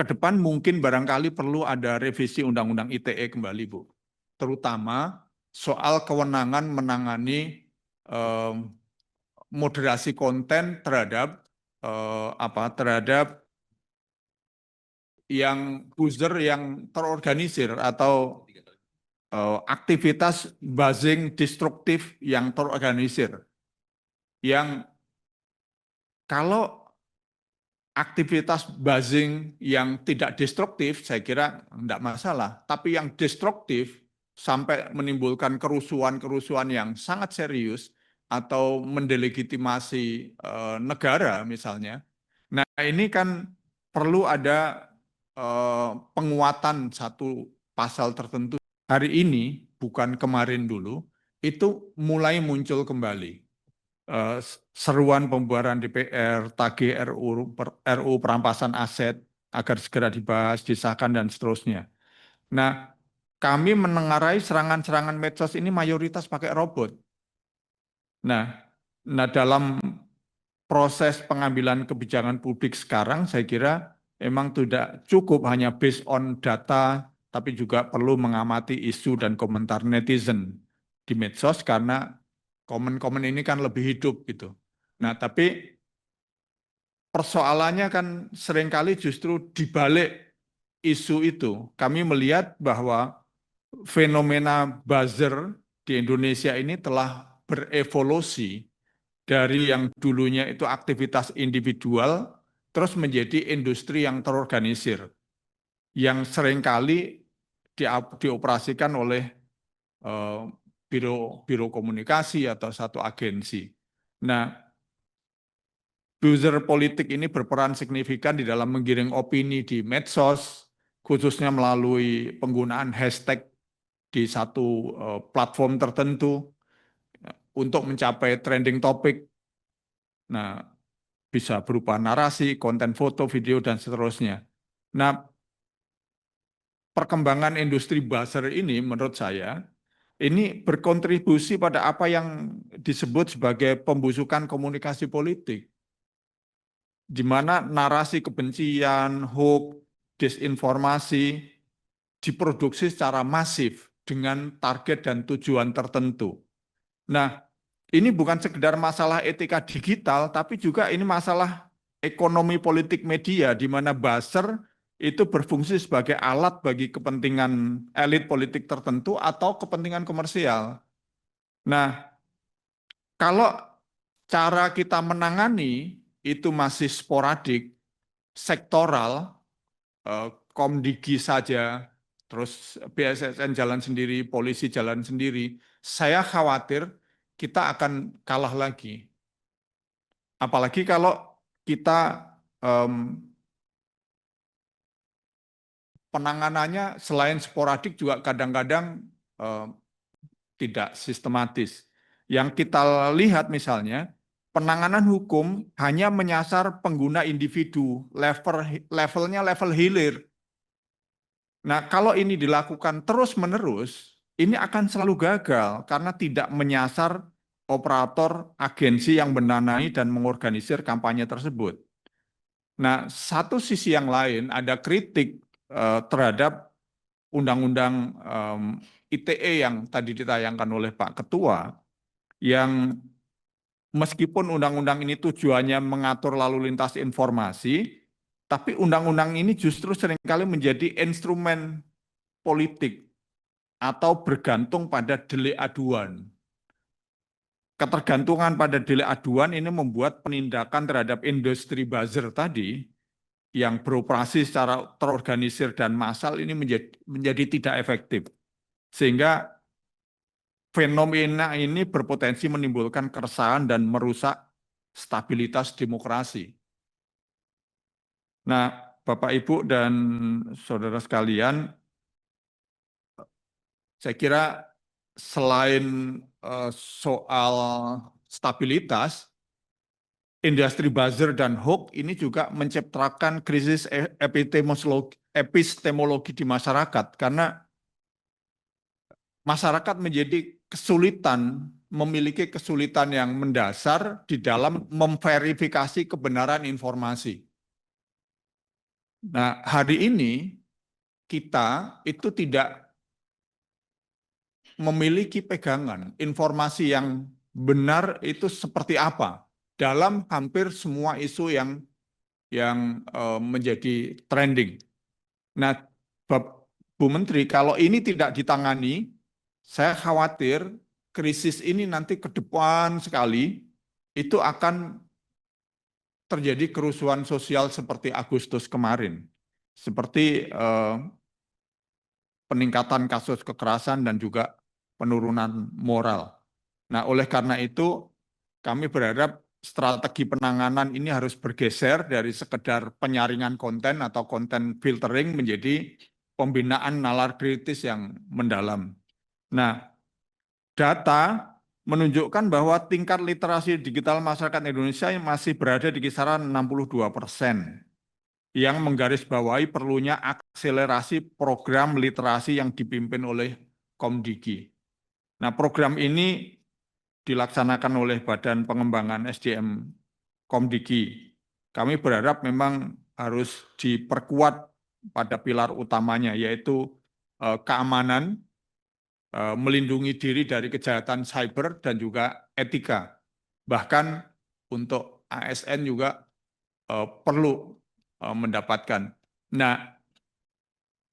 ke depan mungkin barangkali perlu ada revisi Undang-Undang ITE kembali, Bu. Terutama soal kewenangan menangani moderasi konten terhadap terhadap yang buzzer yang terorganisir atau aktivitas buzzing destruktif yang terorganisir. Yang kalau aktivitas buzzing yang tidak destruktif, saya kira tidak masalah. Tapi yang destruktif sampai menimbulkan kerusuhan-kerusuhan yang sangat serius atau mendelegitimasi negara misalnya. Nah ini kan perlu ada penguatan satu pasal tertentu. Hari ini, bukan kemarin dulu, itu mulai muncul kembali seruan pembubaran DPR, tagih RU perampasan aset agar segera dibahas, disahkan dan seterusnya. Nah, kami menengarai serangan-serangan medsos ini mayoritas pakai robot. Nah, dalam proses pengambilan kebijakan publik sekarang, saya kira memang tidak cukup hanya based on data, tapi juga perlu mengamati isu dan komentar netizen di medsos karena komen-komen ini kan lebih hidup gitu. Nah, tapi persoalannya kan seringkali justru di balik isu itu. Kami melihat bahwa fenomena buzzer di Indonesia ini telah berevolusi dari yang dulunya itu aktivitas individual, terus menjadi industri yang terorganisir, yang seringkali dioperasikan oleh biro komunikasi atau satu agensi. Nah, buzzer politik ini berperan signifikan di dalam menggiring opini di medsos, khususnya melalui penggunaan hashtag di satu platform tertentu untuk mencapai trending topik. Nah, bisa berupa narasi, konten foto, video, dan seterusnya. Nah, perkembangan industri buzzer ini menurut saya ini berkontribusi pada apa yang disebut sebagai pembusukan komunikasi politik, di mana narasi kebencian, hoax, disinformasi diproduksi secara masif dengan target dan tujuan tertentu. Nah, ini bukan sekedar masalah etika digital, tapi juga ini masalah ekonomi politik media, di mana buzzer itu berfungsi sebagai alat bagi kepentingan elit politik tertentu atau kepentingan komersial. Nah, kalau cara kita menangani itu masih sporadik, sektoral, Komdigi saja, terus BSSN jalan sendiri, polisi jalan sendiri, saya khawatir kita akan kalah lagi. Apalagi kalau kita penanganannya selain sporadik juga kadang-kadang tidak sistematis. Yang kita lihat misalnya, penanganan hukum hanya menyasar pengguna individu, levelnya level hilir. Nah, kalau ini dilakukan terus-menerus, ini akan selalu gagal karena tidak menyasar operator agensi yang mendanai dan mengorganisir kampanye tersebut. Nah, satu sisi yang lain ada kritik terhadap undang-undang ITE yang tadi ditayangkan oleh Pak Ketua, yang meskipun undang-undang ini tujuannya mengatur lalu lintas informasi, tapi undang-undang ini justru seringkali menjadi instrumen politik atau bergantung pada delik aduan. Ketergantungan pada delik aduan ini membuat penindakan terhadap industri buzzer tadi yang beroperasi secara terorganisir dan massal ini menjadi tidak efektif. Sehingga fenomena ini berpotensi menimbulkan keresahan dan merusak stabilitas demokrasi. Nah, Bapak, Ibu, dan saudara sekalian, saya kira selain soal stabilitas, industri buzzer dan hoax ini juga menciptakan krisis epistemologi di masyarakat karena masyarakat menjadi kesulitan, memiliki kesulitan yang mendasar di dalam memverifikasi kebenaran informasi. Nah, hari ini kita itu tidak memiliki pegangan informasi yang benar itu seperti apa dalam hampir semua isu yang menjadi trending. Nah, Bu Menteri, kalau ini tidak ditangani, saya khawatir krisis ini nanti ke depan sekali itu akan terjadi kerusuhan sosial seperti Agustus kemarin, seperti peningkatan kasus kekerasan dan juga penurunan moral. Nah, oleh karena itu kami berharap strategi penanganan ini harus bergeser dari sekedar penyaringan konten atau konten filtering menjadi pembinaan nalar kritis yang mendalam. Nah, data menunjukkan bahwa tingkat literasi digital masyarakat Indonesia masih berada di kisaran 62%, yang menggarisbawahi perlunya akselerasi program literasi yang dipimpin oleh Komdigi. Nah, program ini dilaksanakan oleh Badan Pengembangan SDM Komdigi. Kami berharap memang harus diperkuat pada pilar utamanya, yaitu keamanan, melindungi diri dari kejahatan cyber, dan juga etika. Bahkan untuk ASN juga perlu mendapatkan. Nah,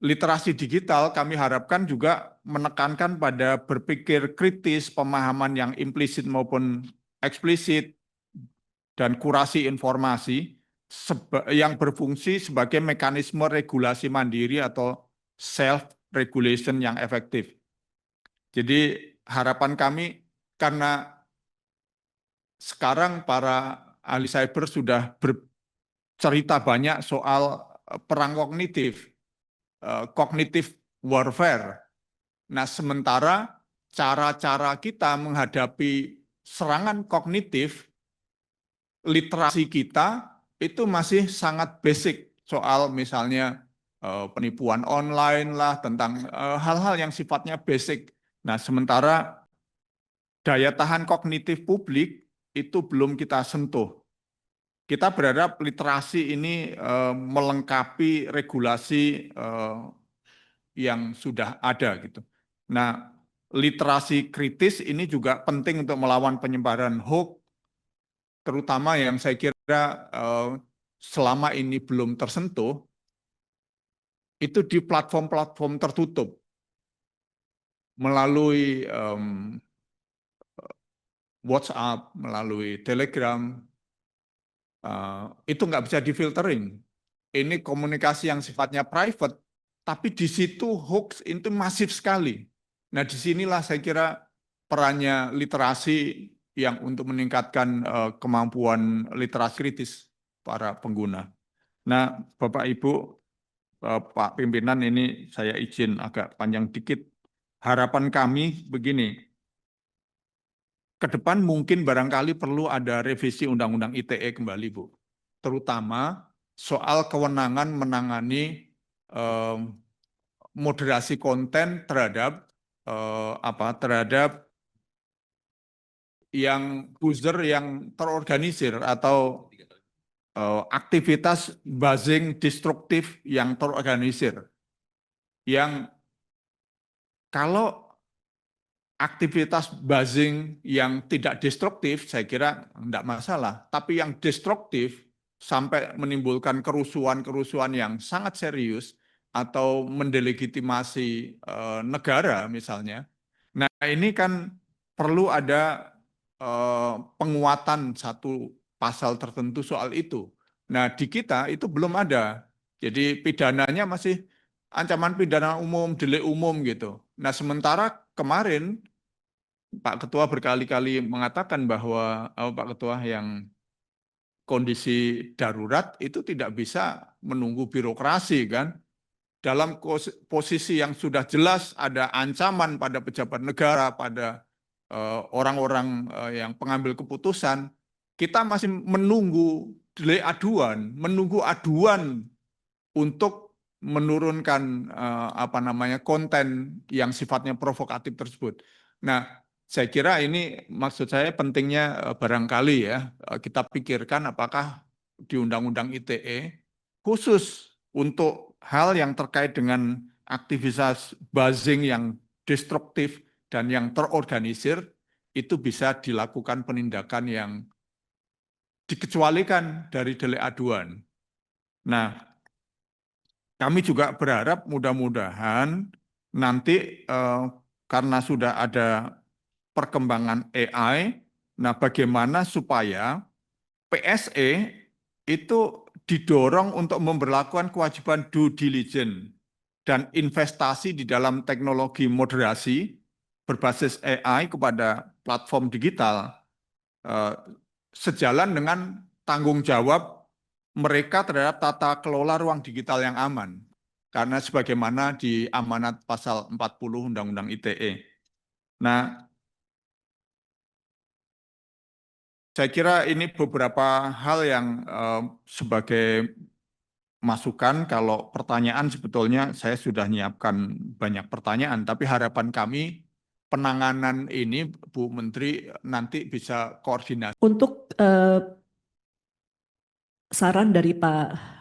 literasi digital kami harapkan juga menekankan pada berpikir kritis, pemahaman yang implisit maupun eksplisit, dan kurasi informasi yang berfungsi sebagai mekanisme regulasi mandiri atau self-regulation yang efektif. Jadi harapan kami, karena sekarang para ahli cyber sudah bercerita banyak soal perang kognitif, cognitive warfare. Nah, sementara cara-cara kita menghadapi serangan kognitif, literasi kita itu masih sangat basic soal misalnya penipuan online lah, tentang hal-hal yang sifatnya basic. Nah, sementara daya tahan kognitif publik itu belum kita sentuh. Kita berharap literasi ini melengkapi regulasi yang sudah ada gitu. Nah, literasi kritis ini juga penting untuk melawan penyebaran hoax, terutama yang saya kira selama ini belum tersentuh, itu di platform-platform tertutup, melalui WhatsApp, melalui Telegram, itu nggak bisa difiltering. Ini komunikasi yang sifatnya private, tapi di situ hoax itu masif sekali. Nah, disinilah saya kira perannya literasi yang untuk meningkatkan kemampuan literasi kritis para pengguna. Nah, Bapak Ibu, Pak Pimpinan, ini saya izin agak panjang dikit. Harapan kami begini, ke depan mungkin barangkali perlu ada revisi Undang-Undang ITE kembali, Bu. Terutama soal kewenangan menangani moderasi konten terhadap terhadap yang user yang terorganisir atau aktivitas buzzing destruktif yang terorganisir. Yang kalau aktivitas buzzing yang tidak destruktif, saya kira tidak masalah. Tapi yang destruktif sampai menimbulkan kerusuhan-kerusuhan yang sangat serius atau mendelegitimasi negara misalnya. Nah, ini kan perlu ada penguatan satu pasal tertentu soal itu. Nah, di kita itu belum ada. Jadi pidananya masih ancaman pidana umum, delik umum gitu. Nah, sementara kemarin Pak Ketua berkali-kali mengatakan bahwa Pak Ketua yang kondisi darurat itu tidak bisa menunggu birokrasi kan. Dalam posisi yang sudah jelas ada ancaman pada pejabat negara, pada orang-orang yang pengambil keputusan, kita masih menunggu delay aduan, menunggu aduan untuk menurunkan konten yang sifatnya provokatif tersebut. Nah, saya kira ini maksud saya pentingnya barangkali ya kita pikirkan apakah di Undang-Undang ITE khusus untuk hal yang terkait dengan aktivitas buzzing yang destruktif dan yang terorganisir, itu bisa dilakukan penindakan yang dikecualikan dari delik aduan. Nah, kami juga berharap mudah-mudahan nanti karena sudah ada perkembangan AI, nah bagaimana supaya PSE itu didorong untuk memberlakukan kewajiban due diligence dan investasi di dalam teknologi moderasi berbasis AI kepada platform digital sejalan dengan tanggung jawab mereka terhadap tata kelola ruang digital yang aman. Karena sebagaimana di amanat pasal 40 Undang-Undang ITE. Nah, saya kira ini beberapa hal yang sebagai masukan. Kalau pertanyaan sebetulnya saya sudah menyiapkan banyak pertanyaan, tapi harapan kami penanganan ini Bu Menteri nanti bisa koordinasi. Untuk saran dari Pak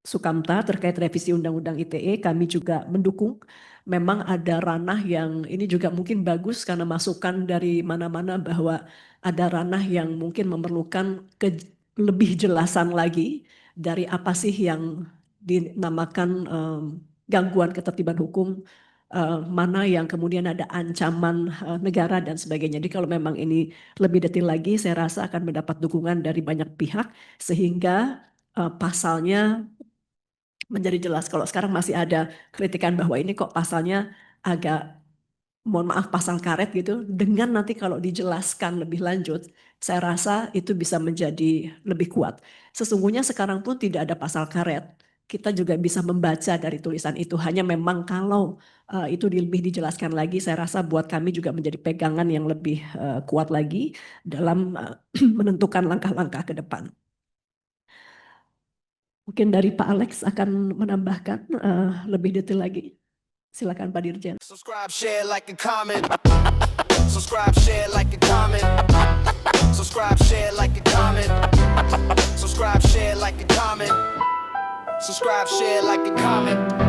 Sukamta terkait revisi Undang-Undang ITE, kami juga mendukung. Memang ada ranah yang ini juga mungkin bagus karena masukan dari mana-mana bahwa ada ranah yang mungkin memerlukan lebih jelasan lagi dari apa sih yang dinamakan gangguan ketertiban hukum, mana yang kemudian ada ancaman negara dan sebagainya. Jadi kalau memang ini lebih detail lagi, saya rasa akan mendapat dukungan dari banyak pihak sehingga pasalnya menjadi jelas. Kalau sekarang masih ada kritikan bahwa ini kok pasalnya agak, mohon maaf, pasal karet gitu. Dengan nanti kalau dijelaskan lebih lanjut, saya rasa itu bisa menjadi lebih kuat. Sesungguhnya sekarang pun tidak ada pasal karet. Kita juga bisa membaca dari tulisan itu. Hanya memang kalau itu lebih dijelaskan lagi, saya rasa buat kami juga menjadi pegangan yang lebih kuat lagi dalam menentukan langkah-langkah ke depan. Mungkin dari Pak Alex akan menambahkan lebih detail lagi. Silakan Pak Dirjen. Subscribe, share, like, and comment. Subscribe, share, like, and comment. Subscribe, share, like, and comment. Subscribe, share, like, and comment. Subscribe, share, like, and comment.